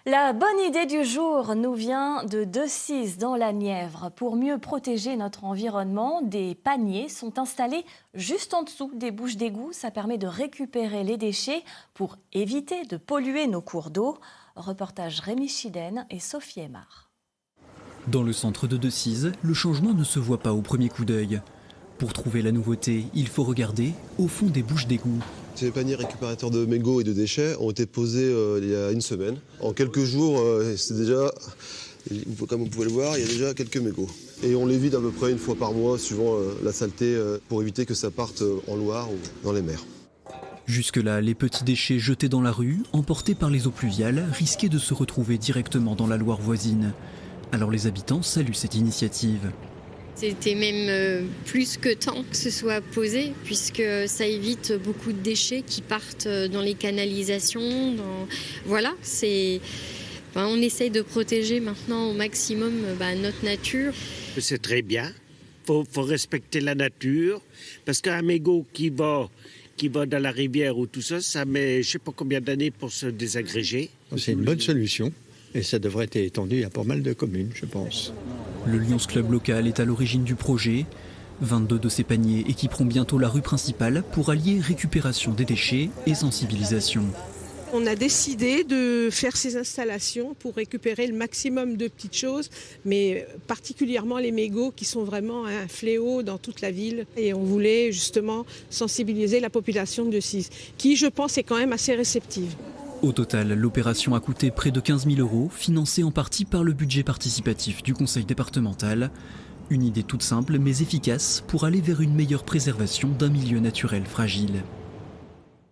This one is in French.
La bonne idée du jour nous vient de Decize dans la Nièvre. Pour mieux protéger notre environnement, des paniers sont installés juste en dessous des bouches d'égout. Ça permet de récupérer les déchets pour éviter de polluer nos cours d'eau. Reportage Rémi Chiden et Sophie Aymar. Dans le centre de Decize, le changement ne se voit pas au premier coup d'œil. Pour trouver la nouveauté, il faut regarder au fond des bouches d'égout. Ces paniers récupérateurs de mégots et de déchets ont été posés il y a une semaine. En quelques jours, c'est déjà, comme vous pouvez le voir, il y a déjà quelques mégots. Et on les vide à peu près une fois par mois, suivant la saleté, pour éviter que ça parte en Loire ou dans les mers. Jusque-là, les petits déchets jetés dans la rue, emportés par les eaux pluviales, risquaient de se retrouver directement dans la Loire voisine. Alors les habitants saluent cette initiative. C'était même plus que temps que ce soit posé, puisque ça évite beaucoup de déchets qui partent dans les canalisations. Voilà, on essaye de protéger maintenant au maximum notre nature. C'est très bien, faut respecter la nature, parce qu'un mégot qui va dans la rivière ou tout ça, ça met je ne sais pas combien d'années pour se désagréger. C'est une bonne solution et ça devrait être étendu à pas mal de communes, je pense. Le Lions Club local est à l'origine du projet. 22 de ces paniers équiperont bientôt la rue principale pour allier récupération des déchets et sensibilisation. On a décidé de faire ces installations pour récupérer le maximum de petites choses, mais particulièrement les mégots qui sont vraiment un fléau dans toute la ville. Et on voulait justement sensibiliser la population de Decize, qui je pense est quand même assez réceptive. Au total, l'opération a coûté près de 15 000 €, financée en partie par le budget participatif du conseil départemental. Une idée toute simple mais efficace pour aller vers une meilleure préservation d'un milieu naturel fragile.